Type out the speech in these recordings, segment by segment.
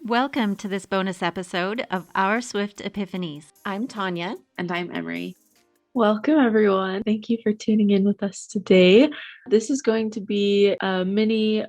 Welcome to this bonus episode of Our Swift Epiphanies. I'm Tanya. And I'm Emery. Welcome, everyone. Thank you for tuning in with us today. This is going to be a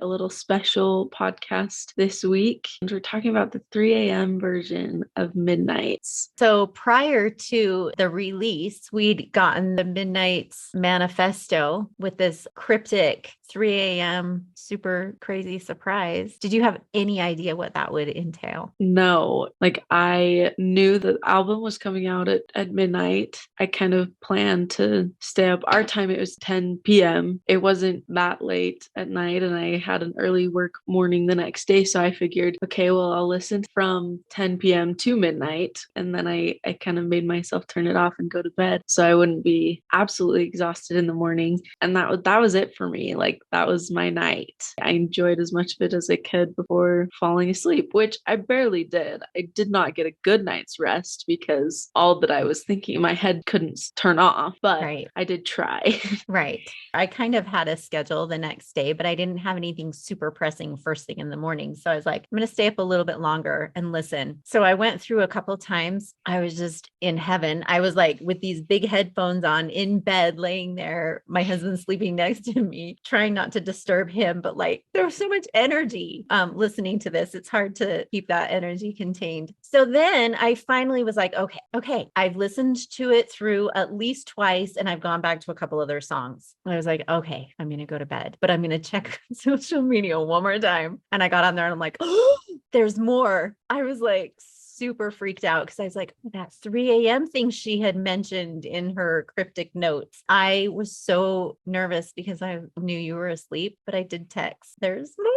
little special podcast this week. And we're talking about the 3 a.m. version of Midnights. So prior to the release, we'd gotten the Midnights manifesto with this cryptic 3 a.m. super crazy surprise. Did you have any idea what that would entail? No, I knew the album was coming out at midnight. I kind of planned to stay up. Our time, it was 10 p.m. It wasn't that late at night, and I had an early work morning the next day. So I figured, okay, well, I'll listen from 10 p.m. to midnight. And then I kind of made myself turn it off and go to bed so I wouldn't be absolutely exhausted in the morning. And that was it for me. That was my night. I enjoyed as much of it as I could before falling asleep, which I barely did. I did not get a good night's rest because all that I was thinking, my head couldn't turn off, but right. I did try. Right. I kind of had a schedule the next day, but I didn't have anything super pressing first thing in the morning. So I was like, I'm going to stay up a little bit longer and listen. So I went through a couple times. I was just in heaven. I was like with these big headphones on in bed, laying there, my husband sleeping next to me, trying not to disturb him. But there was so much energy listening to this. It's hard to keep that energy contained. So then I finally was like, okay, I've listened to it through at least twice, and I've gone back to a couple other songs. I was like, okay, I'm going to go to bed, but I'm going to check social media one more time. And I got on there and I'm like, oh, there's more. I was like super freaked out because I was like, that 3 a.m. thing she had mentioned in her cryptic notes. I was so nervous because I knew you were asleep, but I did text, there's more.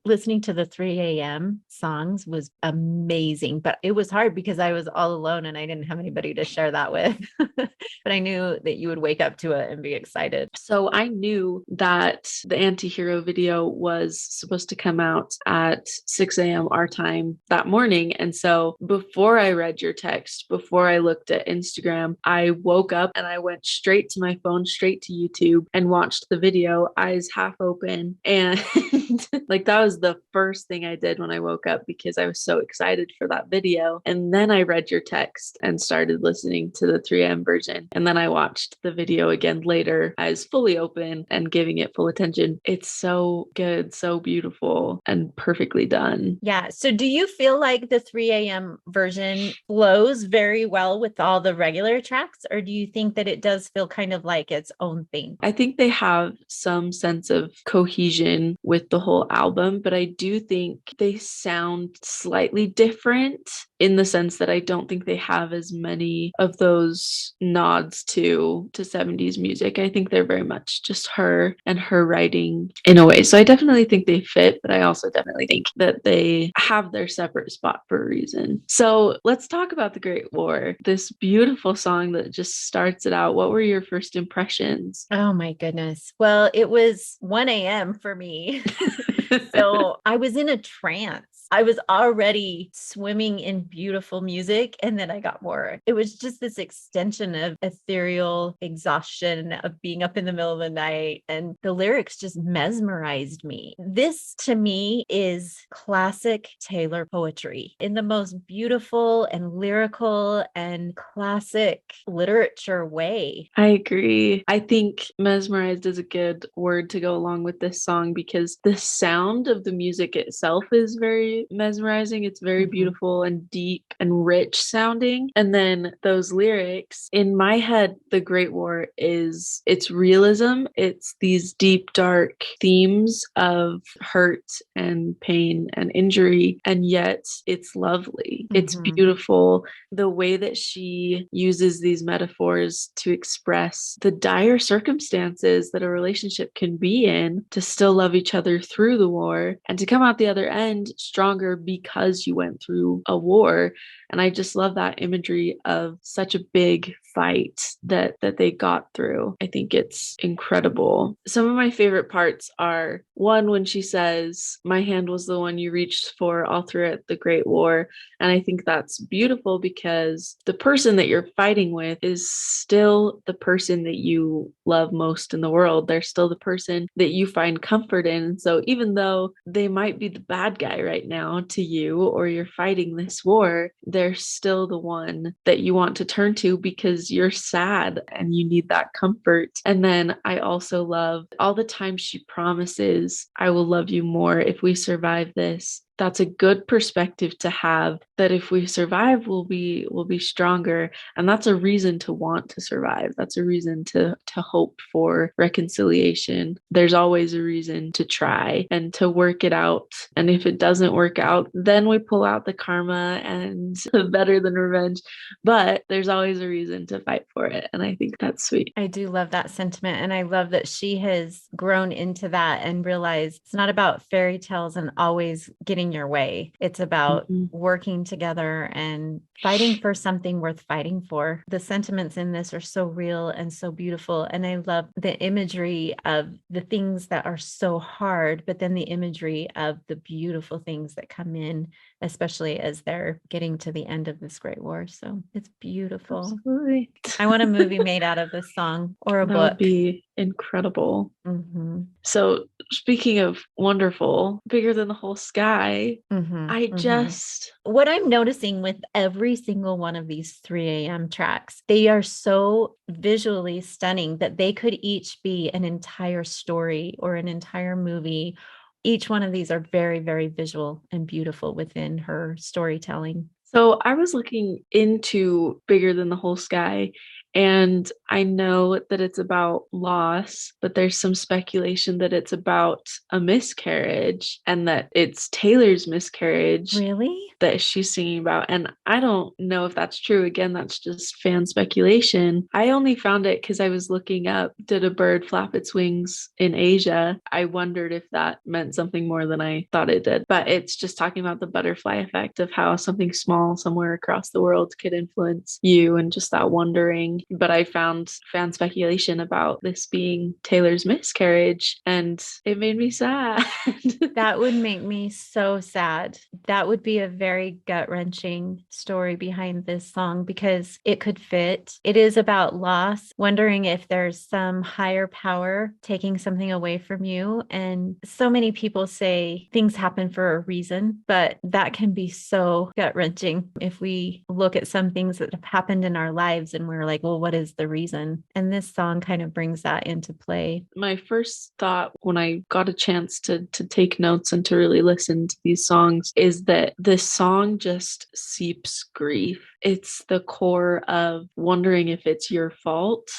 Listening to the 3 a.m. songs was amazing, but it was hard because I was all alone and I didn't have anybody to share that with. But I knew that you would wake up to it and be excited. So I knew that the anti-hero video was supposed to come out at 6 a.m. our time that morning. And so before I read your text, before I looked at Instagram, I woke up and I went straight to my phone, straight to YouTube, and watched the video, eyes half open. And that was the first thing I did when I woke up because I was so excited for that video. And then I read your text and started listening to the 3 a.m. version. And then I watched the video again later, eyes fully open and giving it full attention. It's so good, so beautiful, and perfectly done. Yeah. So do you feel like the 3 a.m. version flows very well with all the regular tracks, or do you think that it does feel kind of like its own thing? I think they have some sense of cohesion with the whole album, but I do think they sound slightly different in the sense that I don't think they have as many of those nods to 70s music. I think they're very much just her and her writing in a way. So I definitely think they fit, but I also definitely think that they have their separate spot for a reason. So let's talk about The Great War, this beautiful song that just starts it out. What were your first impressions? Oh my goodness. Well, it was 1 a.m. for me. So I was in a trance. I was already swimming in beautiful music, and then I got more. It was just this extension of ethereal exhaustion of being up in the middle of the night, and the lyrics just mesmerized me. This to me is classic Taylor poetry in the most beautiful and lyrical and classic literature way. I agree. I think mesmerized is a good word to go along with this song because the sound of the music itself is very mesmerizing. It's very beautiful and deep and rich sounding. And then those lyrics, in my head, The Great War it's realism. It's these deep, dark themes of hurt and pain and injury. And yet it's lovely. It's beautiful. The way that she uses these metaphors to express the dire circumstances that a relationship can be in, to still love each other through the war and to come out the other end stronger because you went through a war. And I just love that imagery of such a big fight that they got through. I think it's incredible. Some of my favorite parts are one when she says, "My hand was the one you reached for all throughout the Great War." And I think that's beautiful because the person that you're fighting with is still the person that you love most in the world. They're still the person that you find comfort in. So even though they might be the bad guy right now to you, or you're fighting this war, they're still the one that you want to turn to because you're sad and you need that comfort. And then I also love all the times she promises, "I will love you more if we survive this." That's a good perspective to have, that if we survive, we'll be stronger. And that's a reason to want to survive. That's a reason to hope for reconciliation. There's always a reason to try and to work it out. And if it doesn't work out, then we pull out the karma and better than revenge. But there's always a reason to fight for it. And I think that's sweet. I do love that sentiment. And I love that she has grown into that and realized it's not about fairy tales and always getting your way. It's about working together and fighting for something worth fighting for. The sentiments in this are so real and so beautiful. And I love the imagery of the things that are so hard, but then the imagery of the beautiful things that come in, especially as they're getting to the end of this great war. So it's beautiful. Absolutely. I want a movie made out of this song or a That book. would be incredible. Mm-hmm. So speaking of wonderful, Bigger Than the Whole Sky, What I'm noticing with every single one of these 3 a.m. tracks, they are so visually stunning that they could each be an entire story or an entire movie. Each one of these are very, very visual and beautiful within her storytelling. So I was looking into Bigger Than the Whole Sky, and I know that it's about loss, but there's some speculation that it's about a miscarriage and that it's Taylor's miscarriage. Really? That she's singing about. And I don't know if that's true. Again, that's just fan speculation. I only found it because I was looking up, did a bird flap its wings in Asia? I wondered if that meant something more than I thought it did. But it's just talking about the butterfly effect of how something small somewhere across the world could influence you and just that wondering. But I found fan speculation about this being Taylor's miscarriage, and it made me sad. That would make me so sad. That would be a very gut-wrenching story behind this song because it could fit. It is about loss, wondering if there's some higher power taking something away from you. And so many people say things happen for a reason, but that can be so gut-wrenching if we look at some things that have happened in our lives and we're like, well, what is the reason? And this song kind of brings that into play. My first thought when I got a chance to take notes and to really listen to these songs is that this song just seeps grief. It's the core of wondering if it's your fault,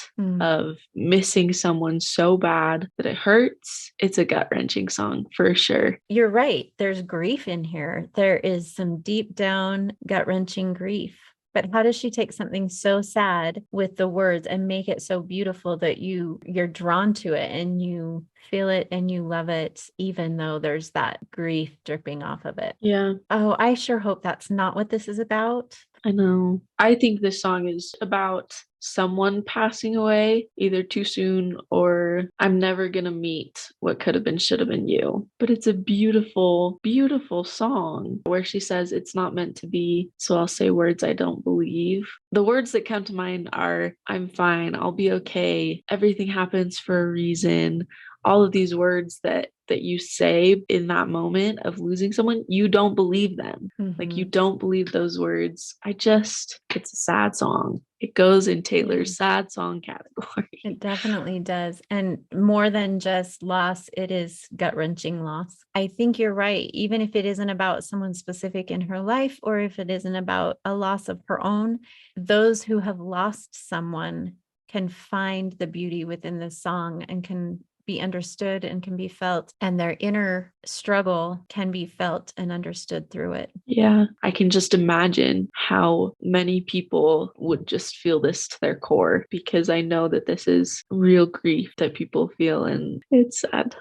of missing someone so bad that it hurts. It's a gut-wrenching song for sure. You're right. There's grief in here. There is some deep down gut-wrenching grief. But how does she take something so sad with the words and make it so beautiful that you're drawn to it and you feel it and you love it, even though there's that grief dripping off of it? Yeah. Oh, I sure hope that's not what this is about. I know. I think this song is about someone passing away either too soon or I'm never going to meet what could have been, should have been you. But it's a beautiful, beautiful song where she says it's not meant to be. So I'll say words I don't believe. The words that come to mind are, I'm fine. I'll be okay. Everything happens for a reason. All of these words that you say in that moment of losing someone, you don't believe them. Like you don't believe those words. It's a sad song. It goes in Taylor's sad song category. It definitely does. And more than just loss, it is gut-wrenching loss. I think you're right. Even if it isn't about someone specific in her life, or if it isn't about a loss of her own, those who have lost someone can find the beauty within this song and can be understood and can be felt, and their inner struggle can be felt and understood through it. Yeah, I can just imagine how many people would just feel this to their core, because I know that this is real grief that people feel, and it's sad.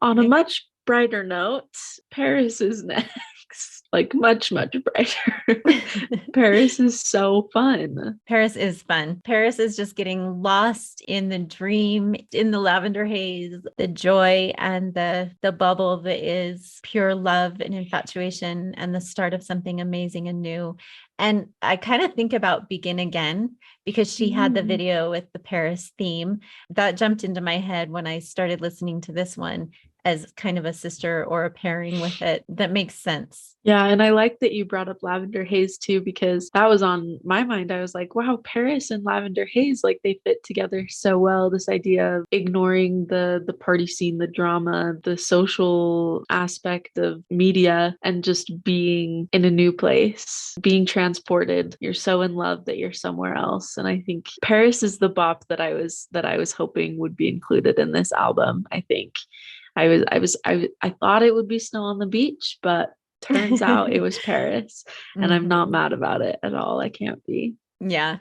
On a much brighter note, Paris is next. like much, much brighter. Paris is so fun. Paris is fun. Paris is just getting lost in the dream, in the lavender haze, the joy and the bubble that is pure love and infatuation and the start of something amazing and new. And I kind of think about Begin Again because she had the video with the Paris theme that jumped into my head when I started listening to this one as kind of a sister or a pairing with it. That makes sense. Yeah, and I like that you brought up Lavender Haze too, because that was on my mind. I was like, wow, Paris and Lavender Haze, like they fit together so well. This idea of ignoring the party scene, the drama, the social aspect of media, and just being in a new place, being transported. You're so in love that you're somewhere else. And I think Paris is the bop that I was hoping would be included in this album. I think I thought it would be Snow on the Beach, but turns out it was Paris, and I'm not mad about it at all. I can't be. Yeah,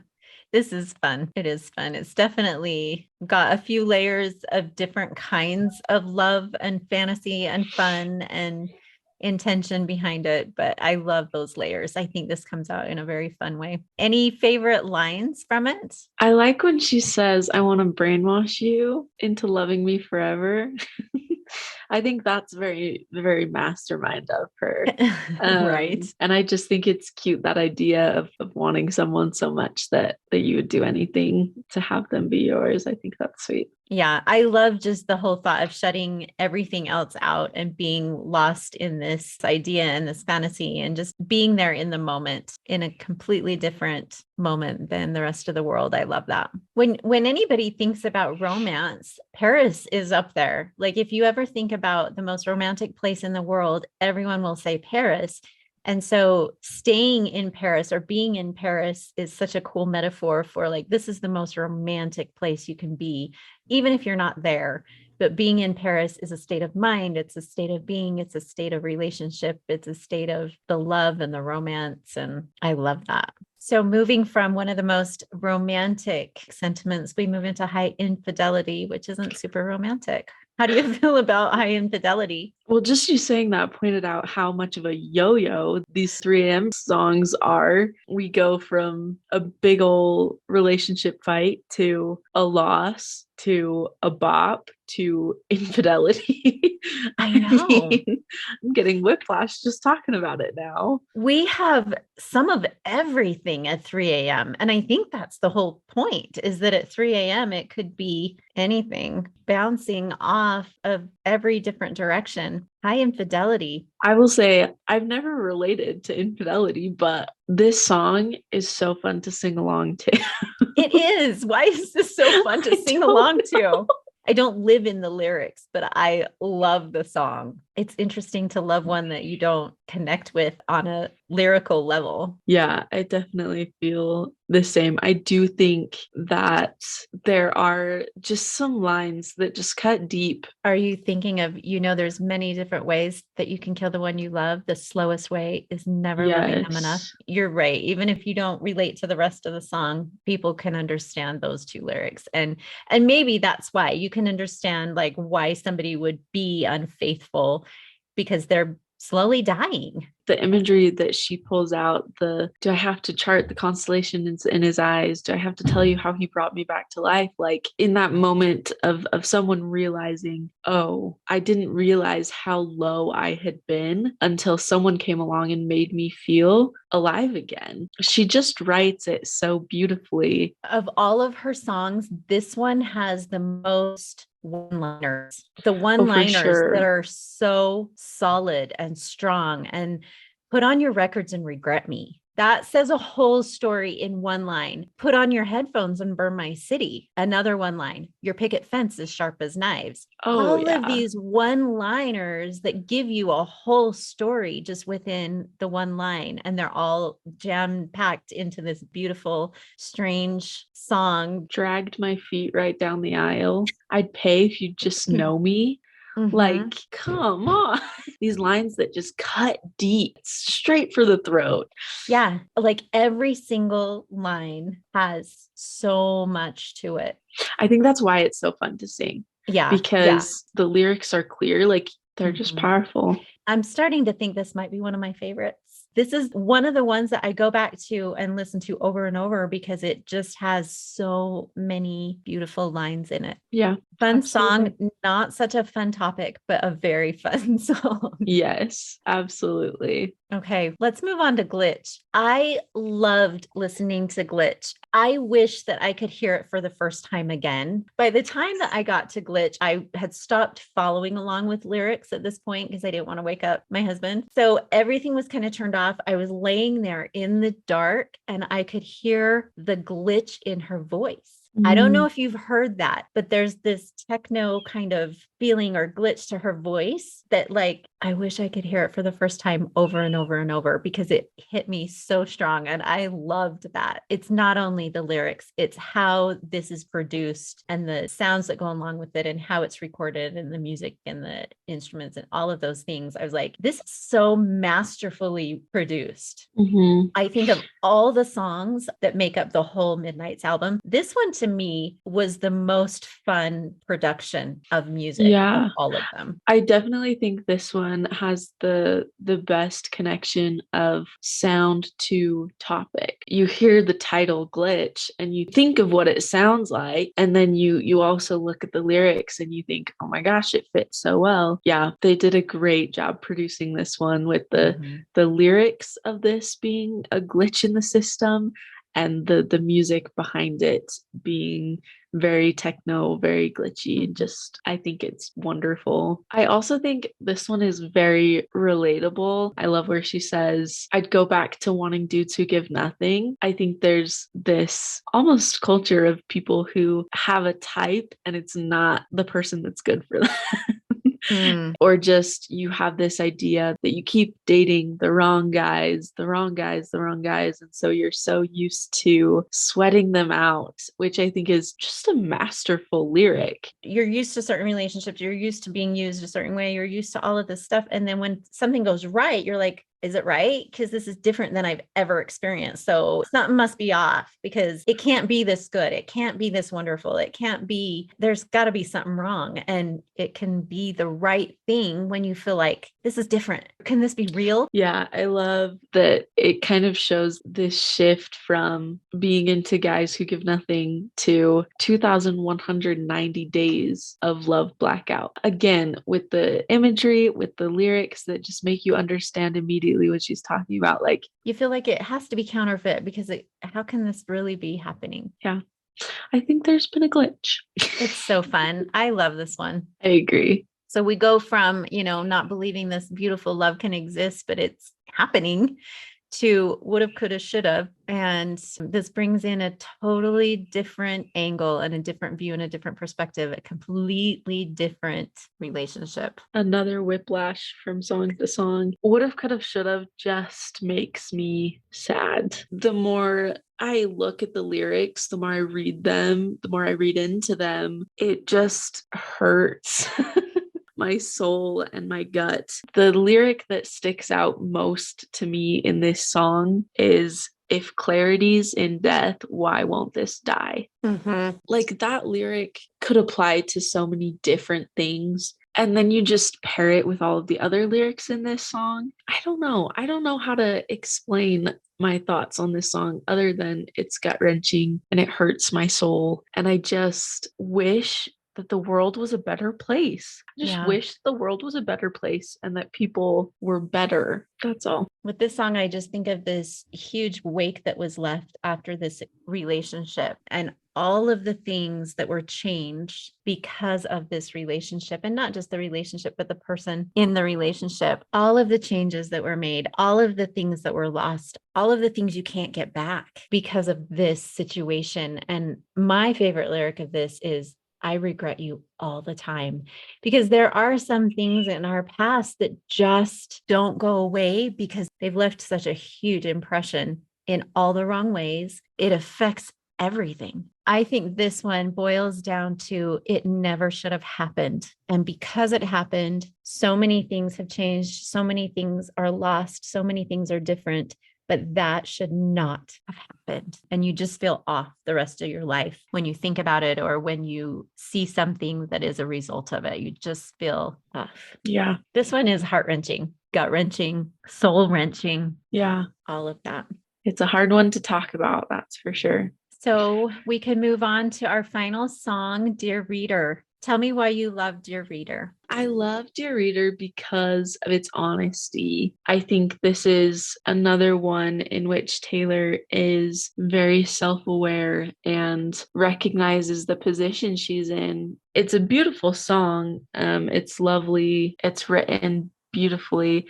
this is fun. It is fun. It's definitely got a few layers of different kinds of love and fantasy and fun and intention behind it, but I love those layers. I think this comes out in a very fun way. Any favorite lines from it? I like when she says, I want to brainwash you into loving me forever. I think that's very, very mastermind of her. Right. And I just think it's cute, that idea of wanting someone so much that you would do anything to have them be yours. I think that's sweet. Yeah, I love just the whole thought of shutting everything else out and being lost in this idea and this fantasy and just being there in the moment in a completely different moment than the rest of the world. I love that. When anybody thinks about romance, Paris is up there. Like if you ever think about the most romantic place in the world, everyone will say Paris. And so staying in Paris or being in Paris is such a cool metaphor for like, this is the most romantic place you can be, even if you're not there. But being in Paris is a state of mind. It's a state of being. It's a state of relationship. It's a state of the love and the romance. And I love that. So moving from one of the most romantic sentiments, we move into high infidelity, which isn't super romantic. How do you feel about high infidelity? Well, just you saying that pointed out how much of a yo-yo these 3am songs are. We go from a big old relationship fight to a loss to a bop to infidelity. I know. I'm getting whiplash just talking about it now. We have some of everything at 3 a.m. And I think that's the whole point, is that at 3 a.m. it could be anything bouncing off of every different direction. High infidelity. I will say I've never related to infidelity, but this song is so fun to sing along to. It is. Why is this so fun to sing along to? I don't live in the lyrics, but I love the song. It's interesting to love one that you don't connect with on a lyrical level. Yeah, I definitely feel the same. I do think that there are just some lines that just cut deep. Are you thinking of, there's many different ways that you can kill the one you love. The slowest way is never loving them enough. You're right. Even if you don't relate to the rest of the song, people can understand those two lyrics. And maybe that's why you can understand like why somebody would be unfaithful, because they're slowly dying. The imagery that she pulls out, do I have to chart the constellation in his eyes? Do I have to tell you how he brought me back to life? Like in that moment of someone realizing, oh, I didn't realize how low I had been until someone came along and made me feel alive again. She just writes it so beautifully. Of all of her songs, this one has the most one-liners, the one-liners that are so solid and strong. And put on your records and regret me. That says a whole story in one line. Put on your headphones and burn my city. Another one line. Your picket fence is sharp as knives. All of these one-liners that give you a whole story just within the one line. And they're all jam-packed into this beautiful, strange song. Dragged my feet right down the aisle. I'd pay if you'd just know me. Mm-hmm. Like, come on. These lines that just cut deep, straight for the throat. Yeah. Like every single line has so much to it. I think that's why it's so fun to sing. Yeah. Because the lyrics are clear. Like they're just powerful. I'm starting to think this might be one of my favorites. This is one of the ones that I go back to and listen to over and over because it just has so many beautiful lines in it. Yeah. Fun Absolutely. song, not such a fun topic, but a very fun song. Yes, absolutely. Okay, let's move on to Glitch. I loved listening to Glitch. I wish that I could hear it for the first time again. By the time that I got to Glitch, I had stopped following along with lyrics at this point because I didn't want to wake up my husband. So everything was kind of turned off. I was laying there in the dark and I could hear the glitch in her voice. I don't know Mm. if you've heard that, but there's this techno kind of feeling or glitch to her voice that, like, I wish I could hear it for the first time over and over and over because it hit me so strong. And I loved that. It's not only the lyrics, it's how this is produced and the sounds that go along with it and how it's recorded and the music and the instruments and all of those things. I was like, this is so masterfully produced. Mhm. I think of all the songs that make up the whole Midnight's album, this one to me was the most fun production of music of Yeah. all of them. I definitely think this one has the best connection of sound to topic. You hear the title Glitch and you think of what it sounds like, and then you also look at the lyrics and you think, "Oh my gosh, it fits so well." Yeah, they did a great job producing this one with Mhm. the lyrics of this being a glitch in the system and the music behind it being very techno, very glitchy. Mhm. Just, I think it's wonderful. I also think this one is very relatable. I love where she says, I'd go back to wanting dudes who give nothing. I think there's this almost culture of people who have a type and it's not the person that's good for them. Mm. Or just you have this idea that you keep dating the wrong guys, the wrong guys, the wrong guys. And so you're so used to sweating them out, which I think is just a masterful lyric. You're used to certain relationships, you're used to being used a certain way, you're used to all of this stuff. And then when something goes right, you're like, is it right? Because this is different than I've ever experienced. So something must be off because it can't be this good. It can't be this wonderful. It can't be, there's got to be something wrong. And it can be the right thing when you feel like this is different. Can this be real? Yeah, I love that it kind of shows this shift from being into guys who give nothing to 2,190 days of love blackout. Again, with the imagery, with the lyrics that just make you understand immediately what she's talking about. Like, You feel like it has to be counterfeit because how can this really be happening? yeah, I think there's been a glitch. It's so fun. I love this one. I agree. So we go from, not believing this beautiful love can exist, but it's happening, to would have, could have, should have. And this brings in a totally different angle and a different view and a different perspective, a completely different relationship. Another whiplash from song to song. Would have, could have, should have just makes me sad. The more I look at the lyrics, the more I read them, the more I read into them, it just hurts. My soul and my gut. The lyric that sticks out most to me in this song is, if clarity's in death, why won't this die? Mm-hmm. Like, that lyric could apply to so many different things. And then you just pair it with all of the other lyrics in this song. I don't know. I don't know how to explain my thoughts on this song other than it's gut wrenching and it hurts my soul. And I just wish that the world was a better place. I just Yeah. wish the world was a better place and that people were better. That's all. With this song, I just think of this huge wake that was left after this relationship and all of the things that were changed because of this relationship, and not just the relationship, but the person in the relationship, all of the changes that were made, all of the things that were lost, all of the things you can't get back because of this situation. And my favorite lyric of this is, I regret you all the time, because there are some things in our past that just don't go away because they've left such a huge impression in all the wrong ways. It affects everything. I think this one boils down to it never should have happened. And because it happened, so many things have changed. So many things are lost. So many things are different. But that should not have happened. And you just feel off the rest of your life when you think about it or when you see something that is a result of it. You just feel off. Yeah. This one is heart-wrenching. gut-wrenching, soul-wrenching, Yeah. all of that. It's a hard one to talk about, that's for sure. So we can move on to our final song, Dear Reader. Tell me why you love Dear Reader. I love Dear Reader because of its honesty. I think this is another one in which Taylor is very self-aware and recognizes the position she's in. It's a beautiful song. It's lovely. It's written beautifully.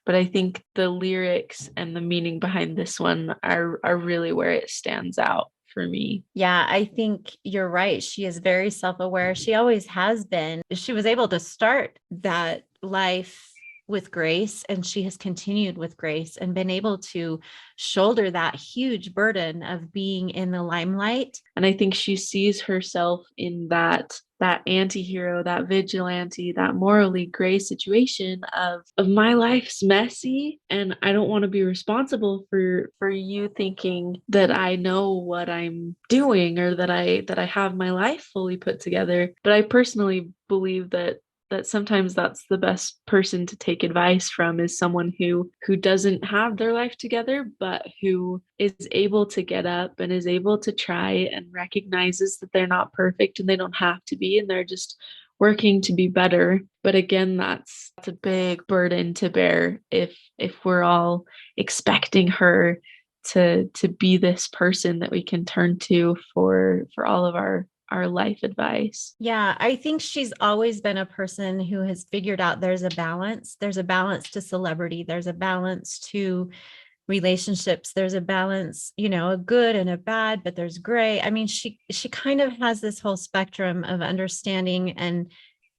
But I think the lyrics and the meaning behind this one are really where it stands out for me. Yeah, I think you're right. She is very self-aware. She always has been. She was able to start that life with grace, and she has continued with grace and been able to shoulder that huge burden of being in the limelight. And I think she sees herself in that anti-hero, that vigilante, that morally gray situation of my life's messy and I don't want to be responsible for you thinking that I know what I'm doing or that I have my life fully put together. But I personally believe that sometimes that's the best person to take advice from, is someone who doesn't have their life together, but who is able to get up and is able to try and recognizes that they're not perfect and they don't have to be, and they're just working to be better. But again, that's a big burden to bear if we're all expecting her to be this person that we can turn to for all of our life advice. Yeah, I think she's always been a person who has figured out there's a balance. There's a balance to celebrity. There's a balance to relationships. There's a balance, a good and a bad, but there's gray. I mean, she kind of has this whole spectrum of understanding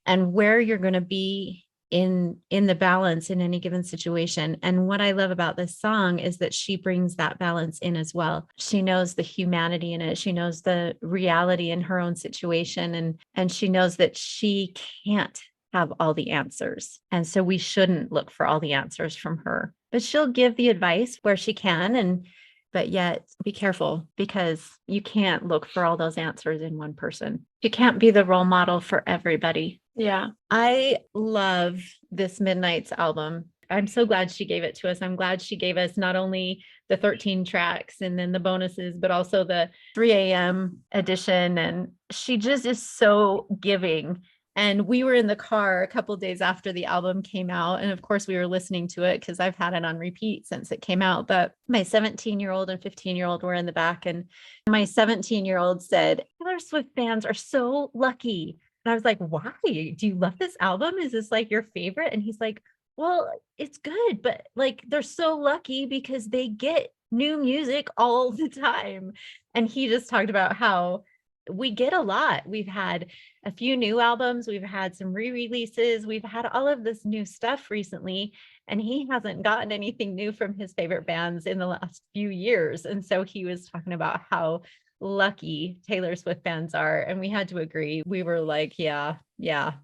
and where you're going to be in the balance in any given situation. And what I love about this song is that she brings that balance in as well. She knows the humanity in it. She knows the reality in her own situation, and she knows that she can't have all the answers. And so we shouldn't look for all the answers from her. But she'll give the advice where she can, but yet be careful, because you can't look for all those answers in one person. You can't be the role model for everybody. Yeah. I love this Midnight's album. I'm so glad she gave it to us. I'm glad she gave us not only the 13 tracks and then the bonuses, but also the 3 a.m. edition. And she just is so giving. And we were in the car a couple of days after the album came out. And of course, we were listening to it because I've had it on repeat since it came out. But my 17-year-old and 15-year-old were in the back. And my 17-year-old said, Taylor Swift fans are so lucky. And I was like, why? Do you love this album? Is this like your favorite? And he's like, well, it's good, but like they're so lucky because they get new music all the time. And he just talked about how we get a lot. We've had a few new albums. We've had some re-releases. We've had all of this new stuff recently. And he hasn't gotten anything new from his favorite bands in the last few years. And so he was talking about how lucky Taylor Swift fans are. And we had to agree. We were like, yeah,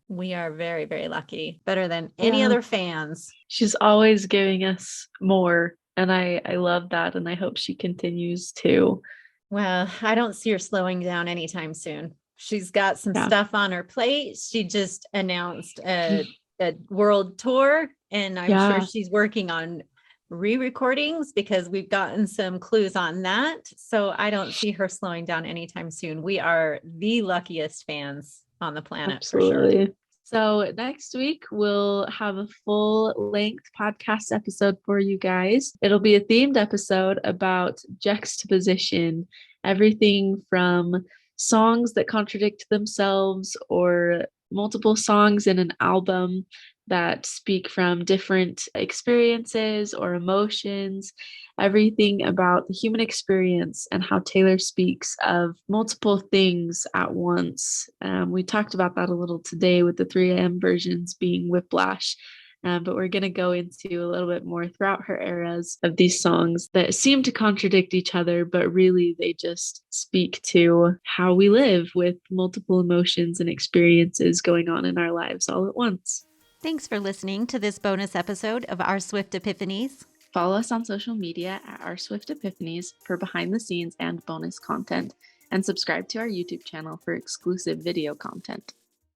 we are very, very lucky. Better than any other fans. She's always giving us more. And I love that. And I hope she continues to. Well, I don't see her slowing down anytime soon. She's got some stuff on her plate. She just announced a world tour, and I'm sure she's working on re-recordings because we've gotten some clues on that. So I don't see her slowing down anytime soon. We are the luckiest fans on the planet. Absolutely. For sure. So next week, we'll have a full-length podcast episode for you guys. It'll be a themed episode about juxtaposition, everything from songs that contradict themselves or multiple songs in an album that speak from different experiences or emotions, everything about the human experience and how Taylor speaks of multiple things at once. We talked about that a little today with the 3 a.m. versions being Whiplash. But we're going to go into a little bit more throughout her eras of these songs that seem to contradict each other, but really they just speak to how we live with multiple emotions and experiences going on in our lives all at once. Thanks for listening to this bonus episode of Our Swift Epiphanies. Follow us on social media at Our Swift Epiphanies for behind the scenes and bonus content, and subscribe to our YouTube channel for exclusive video content.